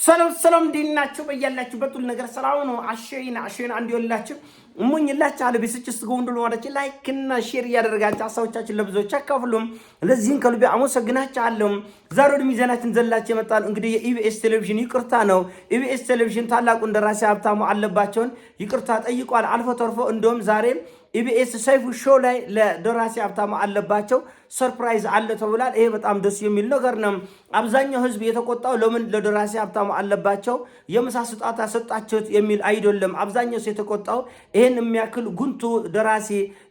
ሰላም ዲናችሁ በያላችሁበት ሁሉ ነገር ሰላም ነው። አሸይና አንድ ይወላችሁ እሙኝላችሁ አለ ቢስጭስ ጎንዱል ወራች ላይክ እና ሼር ያደረጋችሁ ሐሳቦቻችን ለብዙዎች አካፍሉም። ለዚህን ከልቤ አመሰግናችኋለሁ። ዛሬ ወደ ሚዛናችን ዘላችሁ የመጣን እንግዲህ የኢቢኤስ ቴሌቪዥን ይቅርታ ነው። ኢቢኤስ ቴሌቪዥን ታላቁን ደራሲ ሀብታሙ አለባቸውን ይቅርታ ጠይቋል። አልፎ ተርፎ እንደውም ዛሬ ኢቢኤስ ሰይፉ ሾው ላይ ለደራሲ ሀብታሙ አለባቸው ሰርፕራይዝ አለ ተብሏል። ይሄ በጣም ደስ የሚል ነገር ነው። አብዛኛው ህዝብ የተቆጣው ለምን ለደራሲ ሀብታሙ አለባቸው የምሳ ስጣታ ሰጣችሁት የሚል አይደለም። አብዛኛው ሰው የተቆጣው ይሄን የሚያክል ጉንቱ ደራሲ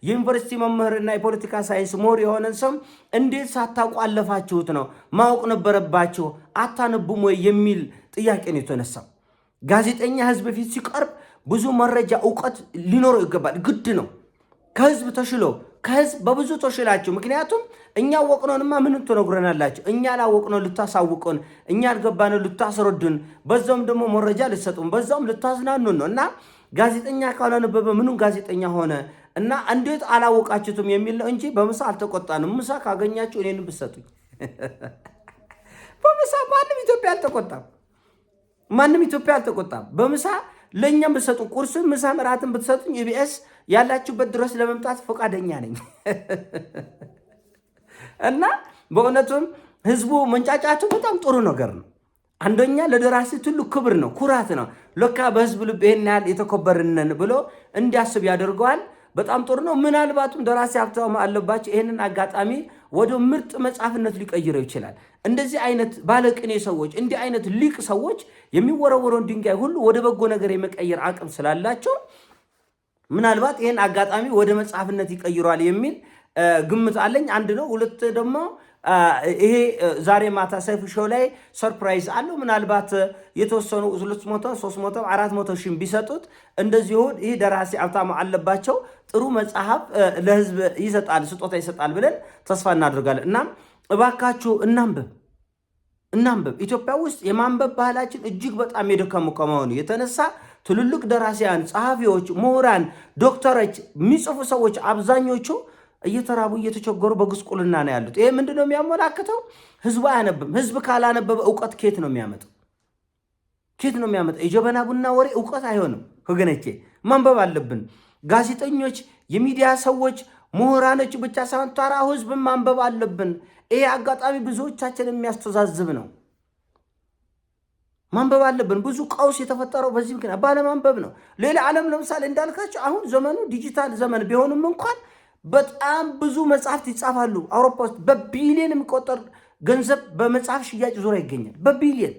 የዩኒቨርሲቲ መምህርና የፖለቲካ ሳይንስ ምሁር የሆነን ሰው እንዴት ሳታውቁ አለፋችሁት ነው። ማወቅ ነበረባችሁ አታነቡም ወይ የሚል ጥያቄ ነው የተነሳው። ጋዜጠኛ ህዝብ ፊት ሲቀርብ ብዙ መረጃ እውቀት ሊኖረው ይገባል፣ ግድ ነው። ከህዝብ ተሽሎ ከህዝብ በብዙ ተሽላችሁ። ምክንያቱም እኛ ወቅነንማ ምን ትነግረናላችሁ? እኛ ላወቅነው ልታሳውቁን፣ እኛ አልገባነው ልታስረዱን፣ በዛውም ደግሞ መረጃ ልትሰጡን፣ በዛውም ልታዝናኑን ነው። እና ጋዜጠኛ ካላነበበ ምኑን ጋዜጠኛ ሆነ? እና እንዴት አላወቃችሁትም የሚል ነው እንጂ በምሳ አልተቆጣንም። ምሳ ካገኛችሁ እኔን ብትሰጡኝ። በምሳ ማንም ኢትዮጵያ አልተቆጣም። ማንም ኢትዮጵያ አልተቆጣም። በምሳ ለኛም ብትሰጡ ቁርስን፣ ምሳ፣ እራትን ብትሰጡኝ ኢቢኤስ ያላችሁበት ድረስ ለመምጣት ፈቃደኛ ነኝ። እና በእውነቱም ህዝቡ መንጫጫቱ በጣም ጥሩ ነገር ነው። አንደኛ ለደራሲ ትልቅ ክብር ነው፣ ኩራት ነው። ለካ በህዝብ ልብ ይሄን ያህል የተከበርነን ብሎ እንዲያስብ ያደርገዋል። በጣም ጥሩ ነው። ምናልባትም ደራሲ ሀብታሙ አለባቸው ይሄንን አጋጣሚ ወደ ምርጥ መጽሐፍነት ሊቀይረው ይችላል። እንደዚህ አይነት ባለቅኔ ሰዎች፣ እንዲህ አይነት ሊቅ ሰዎች የሚወረወረውን ድንጋይ ሁሉ ወደ በጎ ነገር የመቀየር አቅም ስላላቸው ምናልባት ይሄን አጋጣሚ ወደ መጽሐፍነት ይቀይሯል የሚል ግምት አለኝ። አንድ ነው። ሁለት ደግሞ ይሄ ዛሬ ማታ ሰይፉ ሾው ላይ ሰርፕራይዝ አለው። ምናልባት የተወሰኑ 200፣ 300፣ 400 ሺህ ቢሰጡት እንደዚሁ ይህ ደራሲ ሀብታሙ አለባቸው ጥሩ መጽሐፍ ለህዝብ ይሰጣል፣ ስጦታ ይሰጣል ብለን ተስፋ እናደርጋለን። እና እባካችሁ እናንብብ። ኢትዮጵያ ውስጥ የማንበብ ባህላችን እጅግ በጣም የደከሙ ከመሆኑ የተነሳ ትልልቅ ደራሲያን፣ ጸሐፊዎች፣ ምሁራን፣ ዶክተሮች፣ የሚጽፉ ሰዎች አብዛኞቹ እየተራቡ እየተቸገሩ በጉስቁልና ነው ያሉት። ይሄ ምንድነው የሚያመላክተው? ህዝቡ አያነብም። ህዝብ ካላነበበ እውቀት ኬት ነው የሚያመጣው? የጀበና ቡና ወሬ እውቀት አይሆንም ወገኖቼ። ማንበብ አለብን። ጋዜጠኞች፣ የሚዲያ ሰዎች፣ ምሁራኖች ብቻ ሳይሆን ተራ ህዝብ ማንበብ አለብን። ይሄ አጋጣሚ ብዙዎቻችን የሚያስተዛዝብ ነው። ማንበብ አለብን። ብዙ ቀውስ የተፈጠረው በዚህ ምክንያት ባለማንበብ ነው። ሌላ ዓለም ለምሳሌ እንዳልካቸው አሁን ዘመኑ ዲጂታል ዘመን ቢሆንም እንኳን በጣም ብዙ መጽሐፍት ይጻፋሉ። አውሮፓ ውስጥ በቢሊየን የሚቆጠር ገንዘብ በመጽሐፍ ሽያጭ ዙሪያ ይገኛል። በቢሊየን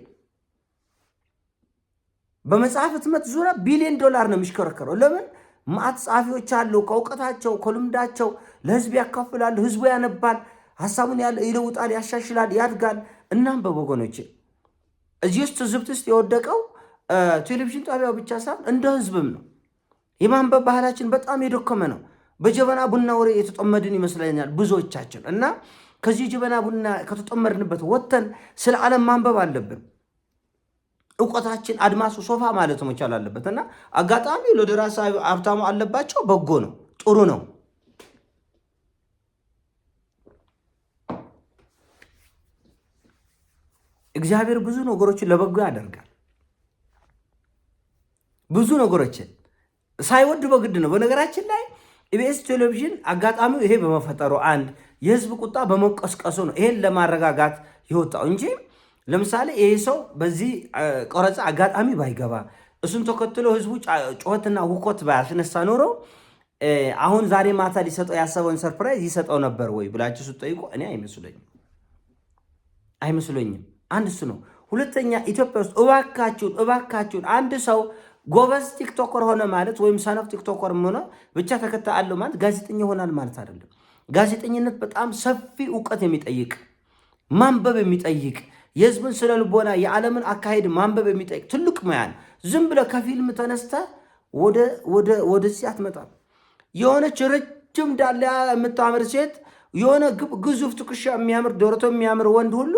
በመጽሐፍ ህትመት ዙሪያ $ቢሊየን ነው የሚሽከረከረው። ለምን? ማዕት ጸሐፊዎች አሉ። ከእውቀታቸው ከልምዳቸው ለህዝብ ያካፍላሉ። ህዝቡ ያነባል፣ ሀሳቡን ይለውጣል፣ ያሻሽላል፣ ያድጋል። እናንበብ ወገኖቼ። እዚህ ውስጥ ዝብት ውስጥ የወደቀው ቴሌቪዥን ጣቢያው ብቻ ሳይሆን እንደ ህዝብም ነው። የማንበብ ባህላችን በጣም የደከመ ነው። በጀበና ቡና ወሬ የተጠመድን ይመስለኛል ብዙዎቻችን። እና ከዚህ ጀበና ቡና ከተጠመድንበት ወጥተን ስለ ዓለም ማንበብ አለብን። እውቀታችን አድማሱ ሶፋ ማለት መቻል አለበት። እና አጋጣሚ ለደራሲ ሀብታሙ አለባቸው በጎ ነው፣ ጥሩ ነው። እግዚአብሔር ብዙ ነገሮችን ለበጎ ያደርጋል። ብዙ ነገሮችን ሳይወድ በግድ ነው። በነገራችን ላይ ኢቢኤስ ቴሌቪዥን አጋጣሚው ይሄ በመፈጠሩ አንድ የህዝብ ቁጣ በመቀስቀሱ ነው ይሄን ለማረጋጋት ይወጣው እንጂ ለምሳሌ ይሄ ሰው በዚህ ቀረጻ አጋጣሚ ባይገባ እሱን ተከትሎ ህዝቡ ጩኸትና ሁኮት ባያስነሳ ኖሮ አሁን ዛሬ ማታ ሊሰጠው ያሰበውን ሰርፕራይዝ ይሰጠው ነበር ወይ ብላችሁ ስትጠይቁ እኔ አይመስለኝም። አንድ እሱ ነው። ሁለተኛ ኢትዮጵያ ውስጥ እባካችሁን አንድ ሰው ጎበዝ ቲክቶከር ሆነ ማለት ወይም ሰነፍ ቲክቶከር ሆነ ብቻ ተከታይ አለው ማለት ጋዜጠኛ ይሆናል ማለት አይደለም። ጋዜጠኝነት በጣም ሰፊ እውቀት የሚጠይቅ ማንበብ የሚጠይቅ የህዝብን ስነ ልቦና የዓለምን አካሄድ ማንበብ የሚጠይቅ ትልቅ ሙያን። ዝም ብለህ ከፊልም ተነስተህ ወደዚህ አትመጣም። የሆነች ረጅም ዳላ የምታምር ሴት፣ የሆነ ግዙፍ ትከሻ የሚያምር ደረቶ የሚያምር ወንድ ሁሉ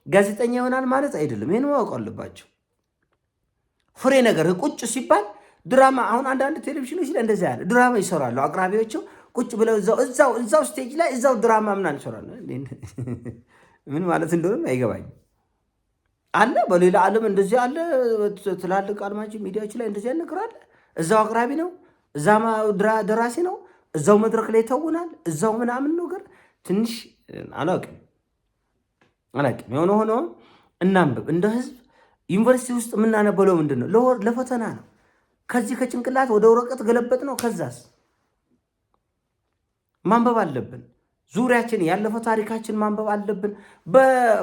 ጋዜጠኛ ይሆናል ማለት አይደለም። ይሄን ማወቅ አለባቸው። ፍሬ ነገር ቁጭ ሲባል ድራማ፣ አሁን አንዳንድ ቴሌቪዥኖች ላይ እንደዛ ያለ ድራማ ይሰራሉ። አቅራቢዎቹ ቁጭ ብለው እዛው ስቴጅ ላይ እዛው ድራማ ምናምን ይሰራሉ። ምን ማለት እንደሆነ አይገባኝም። አለ። በሌላ ዓለም እንደዚህ አለ። ትላልቅ አልማጅ ሚዲያዎች ላይ እንደዚህ ነገር አለ። እዛው አቅራቢ ነው፣ እዛው ደራሲ ነው፣ እዛው መድረክ ላይ ይተውናል፣ እዛው ምናምን ነገር ትንሽ አላውቅም። የሆነ ሆኖ እናንብብ። እንደ ህዝብ ዩኒቨርሲቲ ውስጥ የምናነበለው ምንድን ነው? ለፈተና ነው። ከዚህ ከጭንቅላት ወደ ወረቀት ገለበጥ ነው። ከዛስ ማንበብ አለብን። ዙሪያችን ያለፈው ታሪካችን ማንበብ አለብን።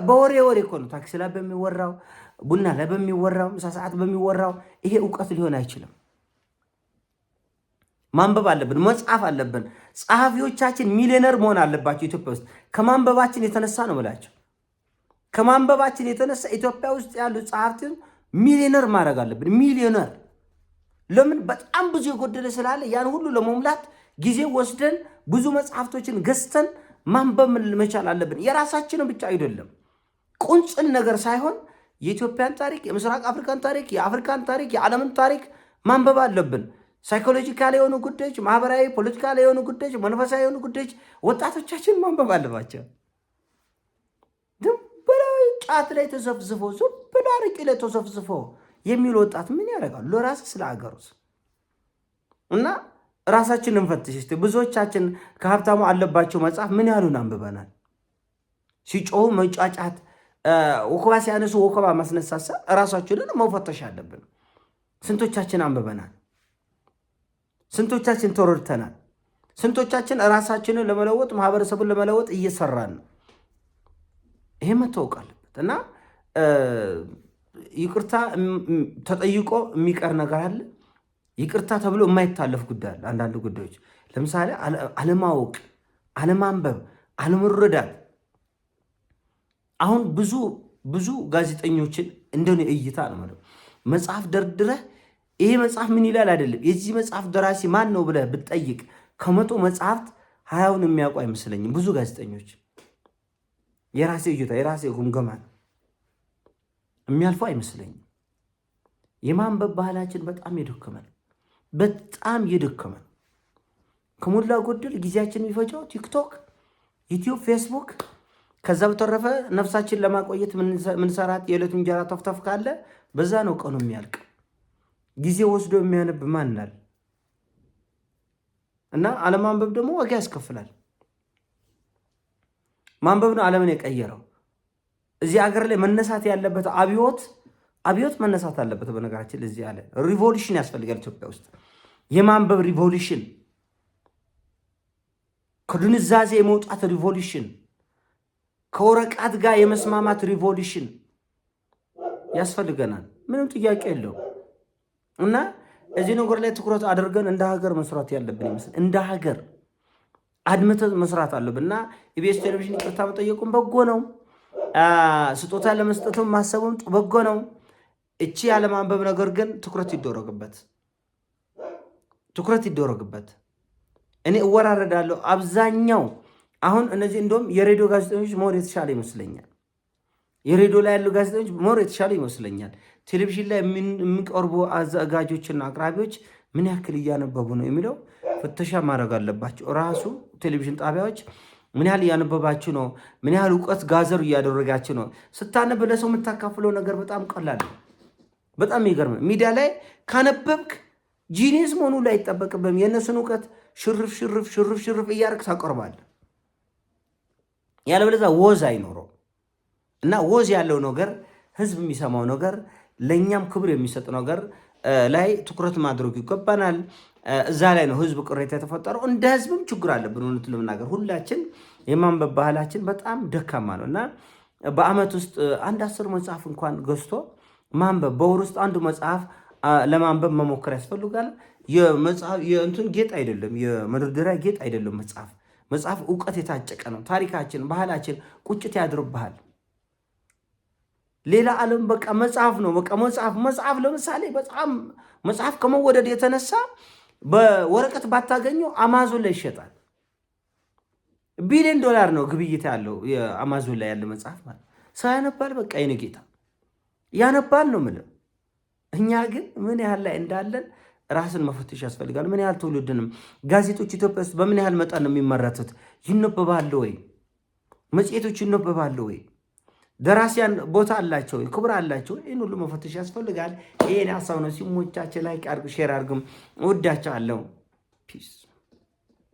በወሬ እኮ ነው ታክሲ ላይ በሚወራው፣ ቡና ላይ በሚወራው፣ ምሳ ሰዓት በሚወራው ይሄ እውቀት ሊሆን አይችልም። ማንበብ አለብን፣ መጻፍ አለብን። ጸሐፊዎቻችን ሚሊዮነር መሆን አለባቸው። ኢትዮጵያ ውስጥ ከማንበባችን የተነሳ ነው ብላቸው፣ ከማንበባችን የተነሳ ኢትዮጵያ ውስጥ ያሉ ጸሐፍትን ሚሊዮነር ማድረግ አለብን። ሚሊዮነር ለምን? በጣም ብዙ የጎደለ ስላለ ያን ሁሉ ለመሙላት ጊዜ ወስደን ብዙ መጽሐፍቶችን ገዝተን ማንበብ መቻል አለብን። የራሳችንን ብቻ አይደለም፣ ቁንጽል ነገር ሳይሆን የኢትዮጵያን ታሪክ፣ የምስራቅ አፍሪካን ታሪክ፣ የአፍሪካን ታሪክ፣ የዓለምን ታሪክ ማንበብ አለብን። ሳይኮሎጂካል የሆኑ ጉዳዮች፣ ማህበራዊ ፖለቲካል የሆኑ ጉዳዮች፣ መንፈሳዊ የሆኑ ጉዳዮች ወጣቶቻችን ማንበብ አለባቸው። ዝም ብለው ጫት ላይ ተዘፍዝፎ፣ ዝም ብለው አረቄ ላይ ተዘፍዝፎ የሚል ወጣት ምን ያደርጋሉ? ለራስ ስለ አገሩስ እና ራሳችንን እንፈትሽ እስቲ። ብዙዎቻችን ከሀብታሙ አለባቸው መጽሐፍ ምን ያህሉን አንብበናል? ሲጮሁ መጫጫት፣ ወከባ ሲያነሱ ወከባ ማስነሳሳ፣ ራሳችንን መፈተሽ አለብን። ስንቶቻችን አንብበናል? ስንቶቻችን ተረድተናል? ስንቶቻችን ራሳችንን ለመለወጥ ማህበረሰቡን ለመለወጥ እየሰራን ነው? ይሄ መታወቅ አለበት እና ይቅርታ ተጠይቆ የሚቀር ነገር አለ። ይቅርታ ተብሎ የማይታለፍ ጉዳይ አለ። አንዳንድ ጉዳዮች ለምሳሌ አለማወቅ፣ አለማንበብ፣ አለመረዳት። አሁን ብዙ ጋዜጠኞችን እንደኔ እይታ ነው መጽሐፍ ደርድረህ ይሄ መጽሐፍ ምን ይላል አይደለም የዚህ መጽሐፍ ደራሲ ማን ነው ብለህ ብትጠይቅ ከመቶ መጽሐፍት 20ውን የሚያውቁ አይመስለኝም። ብዙ ጋዜጠኞች የራሴ እይታ የራሴ ጉምገማ የሚያልፈው አይመስለኝም። የማንበብ ባህላችን በጣም የደከመ ከሞላ ጎደል ጊዜያችን የሚፈጀው ቲክቶክ፣ ዩቲዩብ፣ ፌስቡክ። ከዛ በተረፈ ነፍሳችን ለማቆየት ምንሰራት የዕለት እንጀራ ተፍተፍ ካለ በዛ ነው ቀኑ የሚያልቅ። ጊዜ ወስዶ የሚያነብ ማናል? እና አለማንበብ ደግሞ ዋጋ ያስከፍላል። ማንበብ ነው ዓለምን የቀየረው። እዚህ ሀገር ላይ መነሳት ያለበት አብዮት መነሳት አለበት። በነገራችን እዚህ ያለ ሪቮሉሽን ያስፈልጋል። ኢትዮጵያ ውስጥ የማንበብ ሪቮሉሽን፣ ከድንዛዜ የመውጣት ሪቮሉሽን፣ ከወረቀት ጋር የመስማማት ሪቮሉሽን ያስፈልገናል። ምንም ጥያቄ የለው እና እዚህ ነገር ላይ ትኩረት አድርገን እንደ ሀገር መስራት ያለብን ይመስል እንደ ሀገር አድምተን መስራት አለብን እና ኢቢኤስ ቴሌቪዥን ይቅርታ መጠየቁም በጎ ነው። ስጦታ ለመስጠትም ማሰቡም በጎ ነው። እቺ ያለማንበብ ነገር ግን ትኩረት ይደረግበት። እኔ እወራረዳለሁ። አብዛኛው አሁን እነዚህ እንደውም የሬዲዮ ጋዜጠኞች ሞር የተሻለ ይመስለኛል። የሬዲዮ ላይ ያሉ ጋዜጠኞች ሞር የተሻለ ይመስለኛል። ቴሌቪዥን ላይ የሚቀርቡ አዘጋጆችና አቅራቢዎች ምን ያክል እያነበቡ ነው የሚለው ፍተሻ ማድረግ አለባቸው። ራሱ ቴሌቪዥን ጣቢያዎች ምን ያህል እያነበባችሁ ነው? ምን ያህል እውቀት ጋዘሩ እያደረጋችሁ ነው? ስታነብ ለሰው የምታካፍለው ነገር በጣም ቀላል ነው። በጣም ይገርም። ሚዲያ ላይ ካነበብክ ጂኒየስ መሆኑ ላይ አይጠበቅብህም። የእነሱን እውቀት ሽርፍ እያደረግ ታቀርባለህ። ያለበለዚያ ወዝ አይኖረው እና ወዝ ያለው ነገር ህዝብ የሚሰማው ነገር ለእኛም ክብር የሚሰጥ ነገር ላይ ትኩረት ማድረግ ይገባናል። እዛ ላይ ነው ህዝብ ቅሬታ የተፈጠረው። እንደ ህዝብም ችግር አለብን። እውነት ለመናገር ሁላችን የማንበብ ባህላችን በጣም ደካማ ነው እና በአመት ውስጥ 10 መጽሐፍ እንኳን ገዝቶ ማንበብ፣ በወር ውስጥ አንዱ መጽሐፍ ለማንበብ መሞከር ያስፈልጋል። የእንትን ጌጥ አይደለም፣ የመደርደሪያ ጌጥ አይደለም። መጽሐፍ እውቀት የታጨቀ ነው። ታሪካችን፣ ባህላችን ቁጭት ያድርብሃል። ሌላ ዓለም በቃ መጽሐፍ ነው። በቃ መጽሐፍ ለምሳሌ በጣም መጽሐፍ ከመወደድ የተነሳ በወረቀት ባታገኘው አማዞን ላይ ይሸጣል። $1 ቢሊዮን ነው ግብይት ያለው የአማዞን ላይ ያለ መጽሐፍ ማለት። ሰው ያነባል። በቃ የኔ ጌታ ያነባል ነው የምልህ። እኛ ግን ምን ያህል ላይ እንዳለን ራስን መፈተሽ ያስፈልጋል። ምን ያህል ትውልድንም ጋዜጦች ኢትዮጵያ ውስጥ በምን ያህል መጠን ነው የሚመረቱት? ይነበባሉ ወይ? መጽሔቶች ይነበባሉ ወይ? ደራሲያን ቦታ አላቸው፣ ክብር አላቸው። ይህን ሁሉ መፈተሽ ያስፈልጋል። ይሄን ሀሳብ ነው። ሲሞቻችን ላይ ሼር አድርጉም። እወዳቸዋለሁ። ፒስ